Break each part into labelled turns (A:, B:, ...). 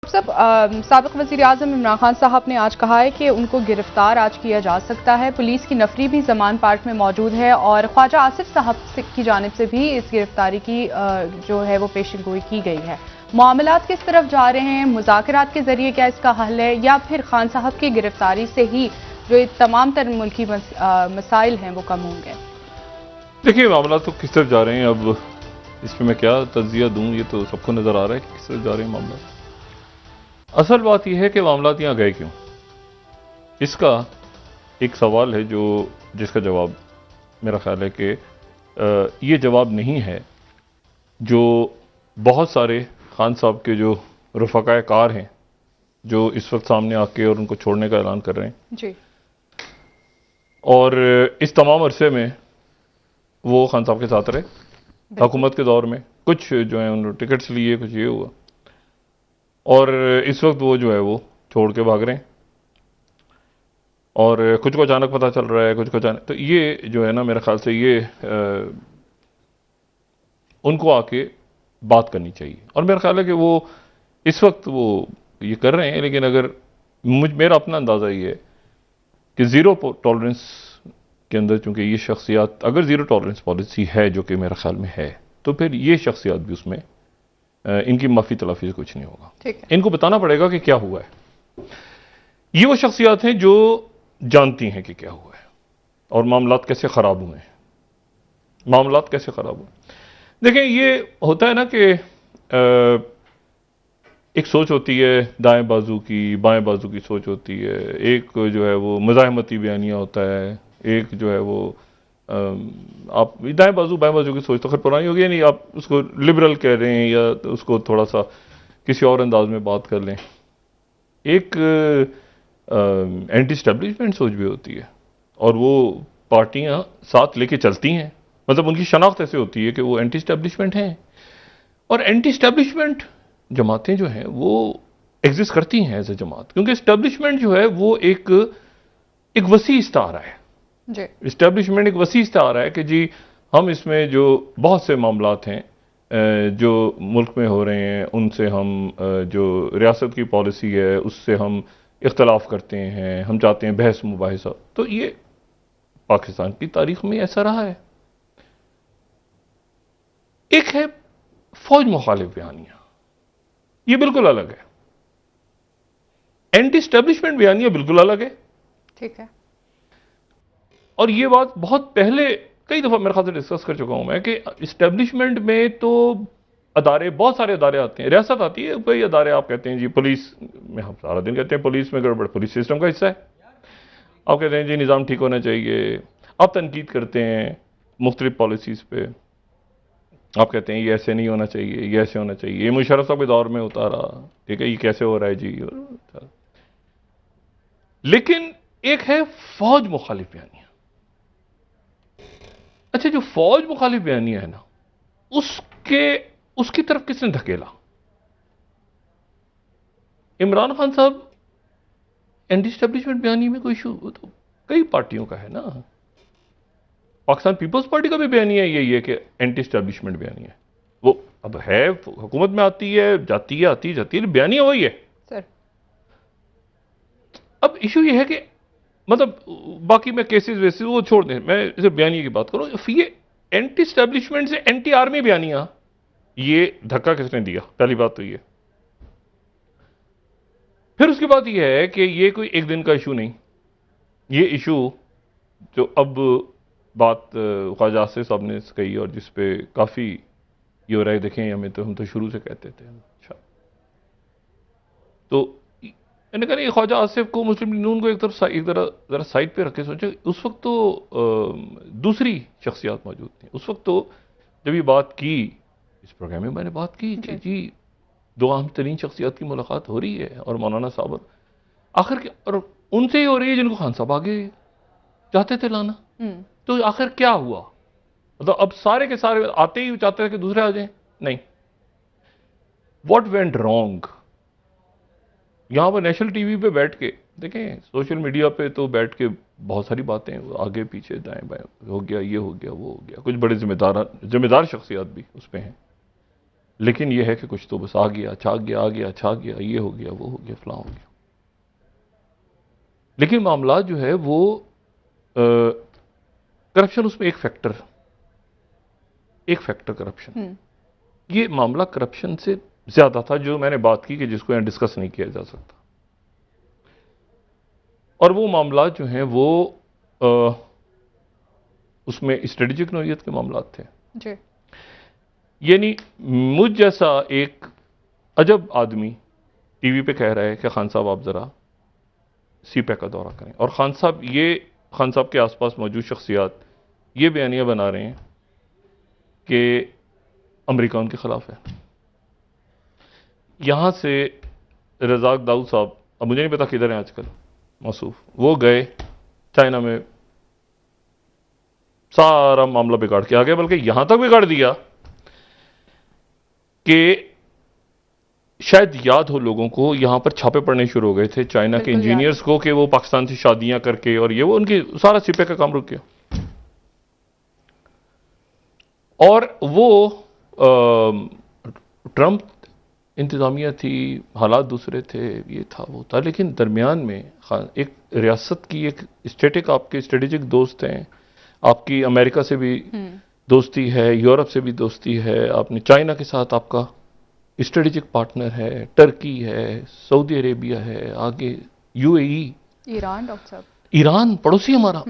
A: سابق وزیر اعظم عمران خان صاحب نے آج کہا ہے کہ ان کو گرفتار آج کیا جا سکتا ہے. پولیس کی نفری بھی زمان پارک میں موجود ہے اور خواجہ آصف صاحب کی جانب سے بھی اس گرفتاری کی جو ہے وہ پیشن گوئی کی گئی ہے. معاملات کس طرف جا رہے ہیں؟ مذاکرات کے ذریعے کیا اس کا حل ہے یا پھر خان صاحب کی گرفتاری سے ہی جو تمام تر ملکی مسائل ہیں وہ کم ہوں گے؟
B: دیکھیے معاملات تو کس طرف جا رہے ہیں، اب اس پہ میں کیا تجزیہ دوں، یہ تو سب کو نظر آ رہا ہے کہ کس طرف جا رہے ہیں معاملات. اصل بات یہ ہے کہ معاملات یہاں گئے کیوں، اس کا ایک سوال ہے جس کا جواب میرا خیال ہے کہ یہ جواب نہیں ہے جو بہت سارے خان صاحب کے جو رفقائے کار ہیں جو اس وقت سامنے آ کے اور ان کو چھوڑنے کا اعلان کر رہے ہیں
A: جی.
B: اور اس تمام عرصے میں وہ خان صاحب کے ساتھ رہے حکومت کے دور میں، کچھ جو ہیں انہوں نے ٹکٹس لیے، کچھ یہ ہوا، اور اس وقت وہ جو ہے وہ چھوڑ کے بھاگ رہے ہیں اور کچھ کو اچانک پتہ چل رہا ہے، کچھ کو اچانک. تو یہ جو ہے نا میرے خیال سے یہ ان کو آ کے بات کرنی چاہیے، اور میرا خیال ہے کہ وہ اس وقت وہ یہ کر رہے ہیں. لیکن اگر میرا اپنا اندازہ یہ ہے کہ زیرو ٹالرنس کے اندر، چونکہ یہ شخصیات اگر زیرو ٹالرنس پالیسی ہے جو کہ میرا خیال میں ہے، تو پھر یہ شخصیات بھی اس میں ان کی معافی تلافی سے کچھ نہیں ہوگا. ان کو بتانا پڑے گا کہ کیا ہوا ہے. یہ وہ شخصیات ہیں جو جانتی ہیں کہ کیا ہوا ہے اور معاملات کیسے خراب ہوئے ہیں. معاملات کیسے خراب ہوئے. دیکھیں یہ ہوتا ہے نا کہ ایک سوچ ہوتی ہے دائیں بازو کی، بائیں بازو کی سوچ ہوتی ہے. ایک جو ہے وہ مزاحمتی بیانیہ ہوتا ہے، ایک جو ہے وہ آپ دائیں بازو بائیں بازو کی سوچ تو خیر پرانی ہوگی، نہیں آپ اس کو لبرل کہہ رہے ہیں یا اس کو تھوڑا سا کسی اور انداز میں بات کر لیں. ایک اینٹی اسٹیبلشمنٹ سوچ بھی ہوتی ہے اور وہ پارٹیاں ساتھ لے کے چلتی ہیں، مطلب ان کی شناخت ایسے ہوتی ہے کہ وہ اینٹی اسٹیبلشمنٹ ہیں. اور اینٹی اسٹیبلشمنٹ جماعتیں جو ہیں وہ ایگزسٹ کرتی ہیں ایز اے جماعت، کیونکہ اسٹیبلشمنٹ جو ہے وہ ایک وسیع استعارہ ہے.
A: جی.
B: اسٹیبلشمنٹ ایک وسیع استعارہ ہے کہ جی ہم اس میں جو بہت سے معاملات ہیں جو ملک میں ہو رہے ہیں ان سے ہم جو ریاست کی پالیسی ہے اس سے ہم اختلاف کرتے ہیں، ہم چاہتے ہیں بحث مباحثہ. تو یہ پاکستان کی تاریخ میں ایسا رہا ہے. ایک ہے فوج مخالف بیانیہ، یہ بالکل الگ ہے. اینٹی اسٹیبلشمنٹ بیانیہ بالکل الگ ہے.
A: ٹھیک ہے.
B: اور یہ بات بہت پہلے کئی دفعہ میرے خیال سے ڈسکس کر چکا ہوں میں کہ اسٹیبلشمنٹ میں تو ادارے، بہت سارے ادارے آتے ہیں، ریاست آتی ہے، کئی ادارے آپ کہتے ہیں جی پولیس میں، ہم سارا دن کہتے ہیں پولیس میں گڑبڑ، پولیس سسٹم کا حصہ ہے. آپ کہتے ہیں جی نظام ٹھیک ہونا چاہیے، آپ تنقید کرتے ہیں مختلف پالیسیز پہ، آپ کہتے ہیں یہ ایسے نہیں ہونا چاہیے، یہ ایسے ہونا چاہیے، یہ مشرف صاحب کے دور میں ہوتا رہا، ٹھیک ہے، یہ کیسے ہو رہا ہے جی. لیکن ایک ہے فوج مخالف بیانیہ. اچھا جو فوج مخالف بیانیہ ہے نا اس کی طرف کس نے دھکیلا؟ عمران خان صاحب اینٹی اسٹیبلشمنٹ بیانیہ میں کوئی ایشو تو کئی پارٹیوں کا ہے نا. پاکستان پیپلز پارٹی کا بھی بیانیہ یہی ہے کہ اینٹی اسٹیبلشمنٹ بیانیہ ہے. وہ اب ہے حکومت میں آتی ہے، جاتی ہے، آتی جاتی ہے، بیانیہ وہی ہے.
A: سر
B: اب ایشو یہ ہے کہ مطلب باقی میں کیسز ویسز وہ چھوڑ دیں، میں صرف بیانیہ کی بات کروں. یہ اینٹی اسٹیبلشمنٹ سے اینٹی آرمی بیانیہ، یہ دھکا کس نے دیا؟ پہلی بات تو یہ. پھر اس کی بات یہ ہے کہ یہ کوئی ایک دن کا ایشو نہیں. یہ ایشو جو اب بات خواجہ آصف صاحب نے کہی اور جس پہ کافی یہ ہو رہا ہے، دیکھیں ہم تو شروع سے کہتے تھے. اچھا تو میں نے کہا یہ خواجہ آصف کو مسلم لیگ نون کو ایک طرف ذرا سائڈ پہ رکھ کے سوچے. اس وقت تو دوسری شخصیات موجود تھیں. اس وقت تو جب یہ بات کی اس پروگرام میں نے بات کی کہ جی دو اہم ترین شخصیات کی ملاقات ہو رہی ہے اور مولانا صاحب آخر اور ان سے ہی ہو رہی ہے جن کو خان صاحب آگے چاہتے تھے لانا. تو آخر کیا ہوا؟ مطلب اب سارے کے سارے آتے ہی چاہتے ہیں کہ دوسرے آ جائیں. نہیں، واٹ وینٹ رانگ؟ یہاں پر نیشنل ٹی وی پہ بیٹھ کے دیکھیں، سوشل میڈیا پہ تو بیٹھ کے بہت ساری باتیں آگے پیچھے دائیں بائیں ہو گیا، یہ ہو گیا، وہ ہو گیا. کچھ بڑے ذمہ دار شخصیات بھی اس پہ ہیں. لیکن یہ ہے کہ کچھ تو بس آ گیا چھا گیا، آ گیا چھا گیا، یہ ہو گیا وہ ہو گیا فلاں ہو گیا. لیکن معاملات جو ہے وہ کرپشن اس میں ایک فیکٹر کرپشن. یہ معاملہ کرپشن سے زیادہ تھا جو میں نے بات کی کہ جس کو یہاں ڈسکس نہیں کیا جا سکتا. اور وہ معاملات جو ہیں وہ اس میں اسٹریٹجک نوعیت کے معاملات تھے.
A: جی.
B: یعنی مجھ جیسا ایک عجب آدمی ٹی وی پہ کہہ رہا ہے کہ خان صاحب آپ ذرا سی پیک کا دورہ کریں، اور خان صاحب کے آس پاس موجود شخصیات یہ بیانیہ بنا رہے ہیں کہ امریکہ ان کے خلاف ہے. یہاں سے رزاق داؤد صاحب، اب مجھے نہیں پتا کدھر ہیں آج کل، موصوف، وہ گئے چائنا میں سارا معاملہ بگاڑ کے آ گیا، بلکہ یہاں تک بگاڑ دیا کہ شاید یاد ہو لوگوں کو یہاں پر چھاپے پڑنے شروع ہو گئے تھے چائنا کے انجینئرز کو کہ وہ پاکستان سے شادیاں کر کے، اور یہ وہ ان کی سارا سپے کا کام رک گیا. اور وہ ٹرمپ انتظامیہ تھی، حالات دوسرے تھے، یہ تھا وہ تھا، لیکن درمیان میں ایک ریاست کی ایک اسٹیٹک آپ کے اسٹریٹجک دوست ہیں، آپ کی امریکہ سے بھی دوستی ہے، یورپ سے بھی دوستی ہے، آپ نے چائنا کے ساتھ آپ کا اسٹریٹجک پارٹنر ہے، ٹرکی ہے، سعودی عربیہ ہے، آگے you a E,
A: Iran, doctor صاحب
B: ایران پڑوسی ہمارا.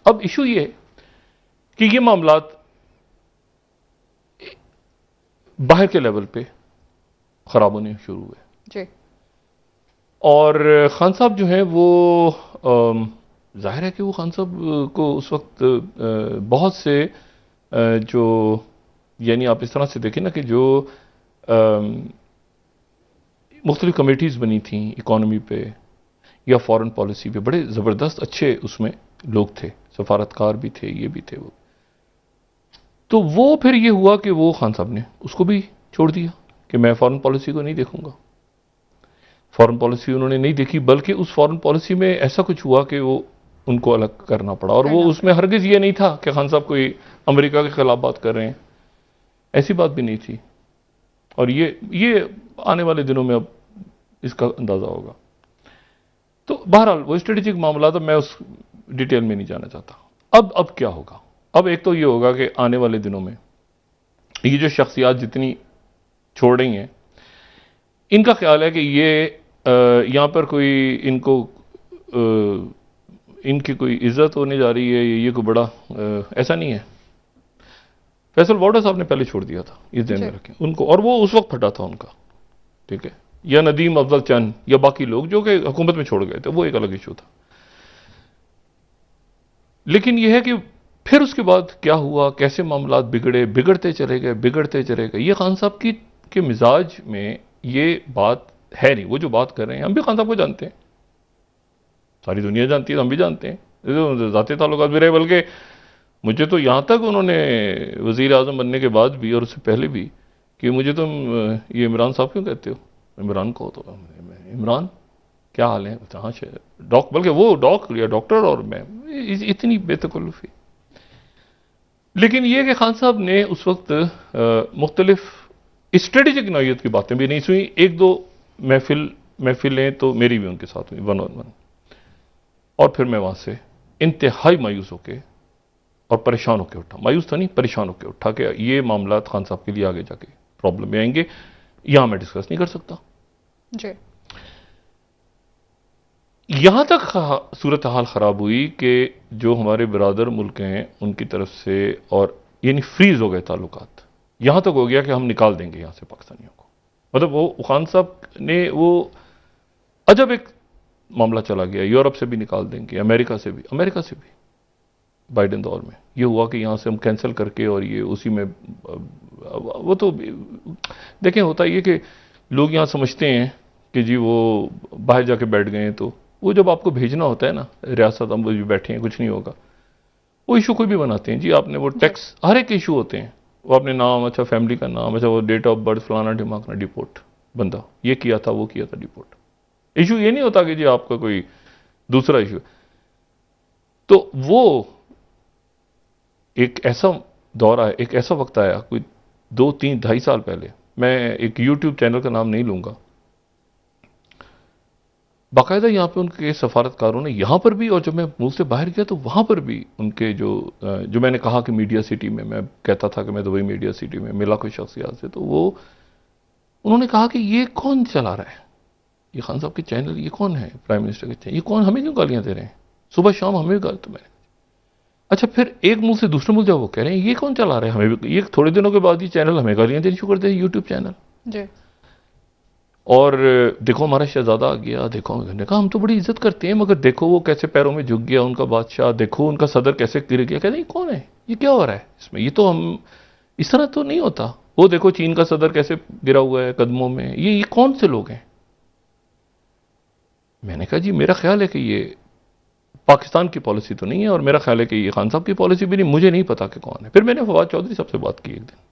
B: اب ایشو یہ کہ یہ معاملات باہر کے لیول پہ خراب ہونے شروع ہوئے.
A: جی.
B: اور خان صاحب جو ہیں وہ ظاہر ہے کہ وہ خان صاحب کو اس وقت بہت سے جو، یعنی آپ اس طرح سے دیکھیں نا کہ جو مختلف کمیٹیز بنی تھیں اکانومی پہ یا فارن پالیسی پہ، بڑے زبردست اچھے اس میں لوگ تھے، سفارتکار بھی تھے، یہ بھی تھے وہ. تو وہ پھر یہ ہوا کہ وہ خان صاحب نے اس کو بھی چھوڑ دیا کہ میں فارن پالیسی کو نہیں دیکھوں گا. فارن پالیسی انہوں نے نہیں دیکھی، بلکہ اس فارن پالیسی میں ایسا کچھ ہوا کہ وہ ان کو الگ کرنا پڑا. اور وہ اس میں ہرگز یہ نہیں تھا کہ خان صاحب کوئی امریکہ کے خلاف بات کر رہے ہیں، ایسی بات بھی نہیں تھی. اور یہ آنے والے دنوں میں اب اس کا اندازہ ہوگا. تو بہرحال وہ اسٹریٹجک معاملات، اب میں اس ڈیٹیل میں نہیں جانا چاہتا. اب کیا ہوگا؟ اب ایک تو یہ ہوگا کہ آنے والے دنوں میں یہ جو شخصیات جتنی چھوڑ رہی ہیں، ان کا خیال ہے کہ یہ یہاں پر کوئی ان کی کوئی عزت ہونے جا رہی ہے، یہ کوئی بڑا ایسا نہیں ہے. فیصل وارڈر صاحب نے پہلے چھوڑ دیا تھا، یہ ذہن میں رکھیں ان کو، اور وہ اس وقت پھٹا تھا ان کا، ٹھیک ہے، یا ندیم افضل چند یا باقی لوگ جو کہ حکومت میں چھوڑ گئے تھے، وہ ایک الگ ایشو تھا. لیکن یہ ہے کہ پھر اس کے بعد کیا ہوا، کیسے معاملات بگڑتے چلے گئے. یہ خان صاحب کے مزاج میں یہ بات ہے نہیں. وہ جو بات کر رہے ہیں، ہم بھی خان صاحب کو جانتے ہیں، ساری دنیا جانتی ہے، ہم بھی جانتے ہیں، ذاتی تعلقات بھی رہے. بلکہ مجھے تو یہاں تک انہوں نے وزیر اعظم بننے کے بعد بھی اور اس سے پہلے بھی کہ مجھے تم یہ عمران صاحب کیوں کہتے ہو؟ عمران کو تو عمران کیا حال ہے، بلکہ وہ ڈاکٹر اور میں، اتنی بے تکلفی. لیکن یہ کہ خان صاحب نے اس وقت مختلف اسٹریٹجک نوعیت کی باتیں بھی نہیں سنی. ایک دو محفلیں تو میری بھی ان کے ساتھ ہوئی 1-on-1، اور پھر میں وہاں سے انتہائی مایوس ہو کے اور پریشان ہو کے اٹھا. مایوس تو نہیں، پریشان ہو کے اٹھا کہ یہ معاملات خان صاحب کے لیے آگے جا کے پرابلم میں آئیں گے، یہاں میں ڈسکس نہیں کر سکتا.
A: جی.
B: یہاں تک صورتحال خراب ہوئی کہ جو ہمارے برادر ملک ہیں ان کی طرف سے، اور یعنی فریز ہو گئے تعلقات. یہاں تک ہو گیا کہ ہم نکال دیں گے یہاں سے پاکستانیوں کو. مطلب وہ خان صاحب نے وہ عجب ایک معاملہ چلا گیا، یورپ سے بھی نکال دیں گے، امریکہ سے بھی بائیڈن دور میں یہ ہوا کہ یہاں سے ہم کینسل کر کے، اور یہ اسی میں وہ تو دیکھیں ہوتا یہ کہ لوگ یہاں سمجھتے ہیں کہ جی وہ باہر جا کے بیٹھ گئے ہیں، تو وہ جب آپ کو بھیجنا ہوتا ہے نا ریاست، ہم بھی بیٹھے ہیں کچھ نہیں ہوگا، وہ ایشو کوئی بھی بناتے ہیں. جی آپ نے وہ ٹیکس، ہر ایک ایشو ہوتے ہیں، وہ اپنے نام، اچھا فیملی کا نام، اچھا وہ ڈیٹ آف برتھ فلانا ڈھماکنا، ڈیپورٹ بندہ یہ کیا تھا وہ کیا تھا، ڈیپورٹ. ایشو یہ نہیں ہوتا کہ جی آپ کا کوئی دوسرا ایشو. تو وہ ایک ایسا دور آیا، ایک ایسا وقت آیا، کوئی 2-3-2.5 سال پہلے میں ایک یوٹیوب چینل کا نام نہیں لوں گا، باقاعدہ یہاں پہ ان کے سفارتکاروں نے یہاں پر بھی، اور جب میں ملک سے باہر گیا تو وہاں پر بھی ان کے جو میں نے کہا کہ میڈیا سٹی میں کہتا تھا کہ میں دبئی میڈیا سٹی میں ملا کوئی شخصیات سے، تو انہوں نے کہا کہ یہ کون چلا رہا ہے، یہ خان صاحب کے چینل، یہ کون ہے پرائم منسٹر کے چینل، یہ کون، ہمیں کیوں گالیاں دے رہے ہیں صبح شام، ہمیں بھی گال، تو میں نے اچھا پھر ایک ملک سے دوسرے ملک جب وہ کہہ رہے ہیں یہ کون چلا رہا ہے، ہمیں بھی، یہ تھوڑے دنوں کے بعد یہ چینل ہمیں گالیاں دینی شروع کر دیں، یوٹیوب چینل.
A: جی.
B: اور دیکھو ہمارا شہزادہ آ گیا، دیکھو ہم نے کہا ہم تو بڑی عزت کرتے ہیں، مگر دیکھو وہ کیسے پیروں میں جھک گیا ان کا بادشاہ، دیکھو ان کا صدر کیسے گر گیا. کہتے ہیں یہ کون ہے، یہ کیا ہو رہا ہے اس میں، یہ تو ہم اس طرح تو نہیں ہوتا. وہ دیکھو چین کا صدر کیسے گرا ہوا ہے قدموں میں، یہ کون سے لوگ ہیں. میں نے کہا جی میرا خیال ہے کہ یہ پاکستان کی پالیسی تو نہیں ہے، اور میرا خیال ہے کہ یہ خان صاحب کی پالیسی بھی نہیں، مجھے نہیں پتا کہ کون ہے. پھر میں نے فواد چودھری صاحب سے بات کی ایک دن،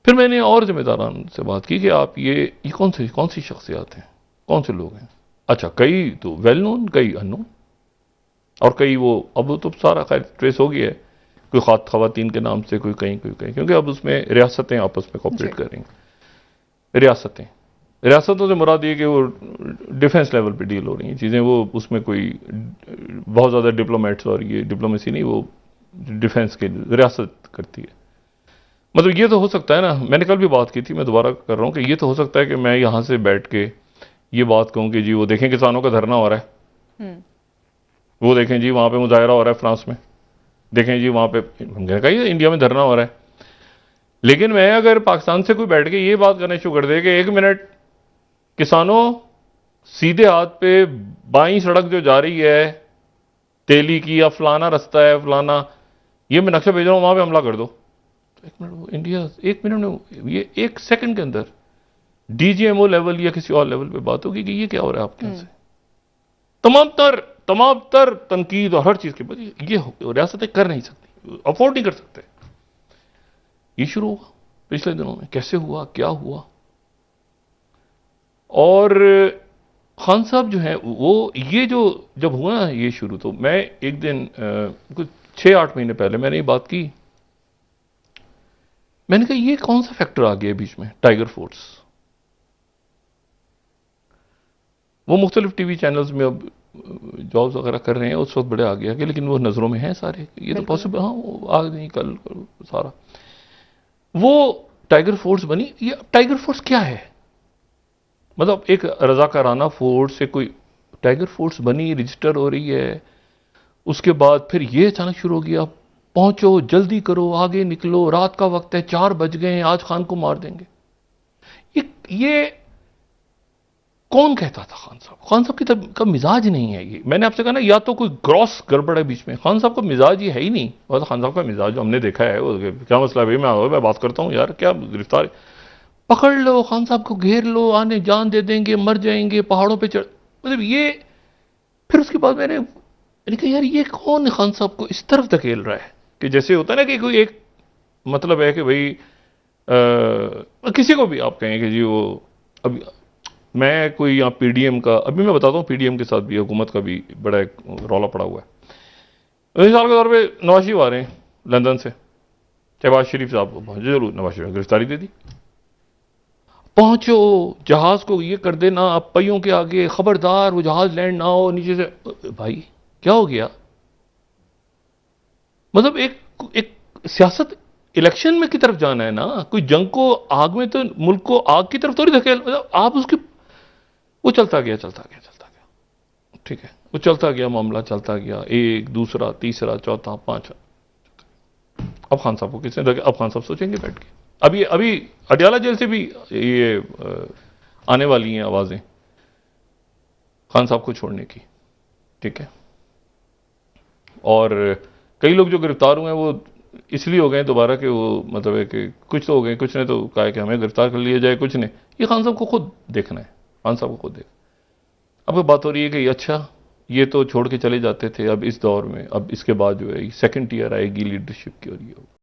B: پھر میں نے اور ذمہ داران سے بات کی کہ آپ یہ کون سی شخصیات ہیں، کون سے لوگ ہیں. اچھا کئی تو ویل نون، کئی ان نون، اور کئی وہ اب تو سارا خیر ٹریس ہو گیا ہے، کوئی خواتین کے نام سے، کوئی کہیں کیونکہ اب اس میں ریاستیں آپس میں کوپریٹ کر رہی ہیں. ریاستوں سے مراد یہ کہ وہ ڈیفنس لیول پہ ڈیل ہو رہی ہیں چیزیں، وہ اس میں کوئی بہت زیادہ ڈپلومیٹس، اور یہ ڈپلومیسی نہیں، وہ ڈیفنس کے ریاست کرتی ہے. مطلب یہ تو ہو سکتا ہے نا، میں نے کل بھی بات کی تھی، میں دوبارہ کر رہا ہوں کہ یہ تو ہو سکتا ہے کہ میں یہاں سے بیٹھ کے یہ بات کہوں کہ جی وہ دیکھیں کسانوں کا دھرنا ہو رہا ہے، وہ دیکھیں جی وہاں پہ مظاہرہ ہو رہا ہے فرانس میں، دیکھیں جی وہاں پہ، ہم نے کہا یہ انڈیا میں دھرنا ہو رہا ہے. لیکن میں اگر پاکستان سے کوئی بیٹھ کے یہ بات کرنے شروع کر دے کہ ایک منٹ کسانوں سیدھے ہاتھ پہ بائیں سڑک جو جا رہی ہے تیلی کی، یا فلانا رستہ ہے فلانا، یہ میں نقشہ بھیج رہا ہوں وہاں پہ حملہ کر دو، ایک منٹ وہ انڈیا ایک منٹ میں، یہ ایک سیکنڈ کے اندر D G M O level یا کسی اور لیول پہ بات ہوگی کہ یہ کیا ہو رہا ہے آپ کے یہاں سے. تمام تر تنقید اور ہر چیز کے بعد یہ ریاستیں کر نہیں سکتی، افورڈ نہیں کر سکتے. یہ شروع ہوا پچھلے دنوں میں، کیسے ہوا، کیا ہوا. اور خان صاحب جو ہیں وہ یہ جو جب ہوا نا یہ شروع، تو میں ایک دن کچھ 6-8 مہینے پہلے میں نے یہ بات کی، میں نے کہا یہ کون سا فیکٹر آ گیا بیچ میں، ٹائیگر فورس. وہ مختلف ٹی وی چینلز میں اب جابز وغیرہ کر رہے ہیں، اس وقت بڑے آگے آگے، لیکن وہ نظروں میں ہیں سارے، یہ تو پاسبل، ہاں وہ آج نہیں کل سارا. وہ ٹائیگر فورس بنی. یہ ٹائیگر فورس کیا ہے، مطلب ایک رضاکارانہ فورس سے کوئی ٹائیگر فورس بنی، رجسٹر ہو رہی ہے، اس کے بعد پھر یہ اچانک شروع ہو گیا پہنچو جلدی کرو آگے نکلو، رات کا وقت ہے 4 بج گئے ہیں، آج خان کو مار دیں گے. یہ کون کہتا تھا خان صاحب؟ خان صاحب کا مزاج نہیں ہے یہ. میں نے آپ سے کہا نا، یا تو کوئی گراس گڑبڑ ہے بیچ میں، خان صاحب کا مزاج یہ ہے ہی نہیں. اور خان صاحب کا مزاج جو ہم نے دیکھا ہے، کیا مسئلہ ہے بھائی، میں بات کرتا ہوں یار، کیا گرفتار پکڑ لو خان صاحب کو، گھیر لو، آنے جان دے دیں گے، مر جائیں گے، پہاڑوں پہ چڑھ، مطلب یہ. پھر اس کے بعد میں نے کہا یار یہ کون خان صاحب کو اس طرف دھکیل رہا ہے، کہ جیسے ہوتا ہے نا کہ کوئی ایک مطلب ہے کہ بھائی کسی کو بھی آپ کہیں کہ جی وہ، اب میں کوئی یہاں پی ڈی ایم کا، ابھی میں بتاتا ہوں پی ڈی ایم کے ساتھ بھی حکومت کا بھی بڑا ایک رولا پڑا ہوا ہے. مثال کے طور پہ نواز شریف آ رہے ہیں لندن سے، شہباز شریف صاحب کو پہنچے، ضرور نواز شریف نے گرفتاری دے دی. پہنچو جہاز کو یہ کر دینا پہیوں کے آگے، خبردار وہ جہاز لینڈ نہ ہو نیچے سے. بھائی کیا ہو گیا، مطلب ایک سیاست الیکشن میں کی طرف جانا ہے نا، کوئی جنگ کو آگ میں، تو ملک کو آگ کی طرف تھوڑی دھکیل، مطلب آپ اس کی، وہ چلتا گیا ٹھیک ہے، وہ چلتا گیا، معاملہ چلتا گیا، ایک دوسرا تیسرا چوتھا پانچواں. اب خان صاحب کو کس نے اب خان صاحب سوچیں گے بیٹھ کے، ابھی اڈیالہ جیل سے بھی یہ آنے والی ہیں آوازیں خان صاحب کو چھوڑنے کی، ٹھیک ہے. اور کئی لوگ جو گرفتار ہوئے ہیں وہ اس لیے ہو گئے دوبارہ کہ وہ مطلب ہے کہ کچھ تو ہو گئے، کچھ نے تو کہا کہ ہمیں گرفتار کر لیا جائے، کچھ نے. یہ خان صاحب کو خود دیکھنا ہے، خان صاحب کو خود دیکھنا. اب بات ہو رہی ہے کہ اچھا یہ تو چھوڑ کے چلے جاتے تھے، اب اس دور میں اب اس کے بعد جو ہے سیکنڈ ٹیئر آئے گی لیڈرشپ کی، اور یہ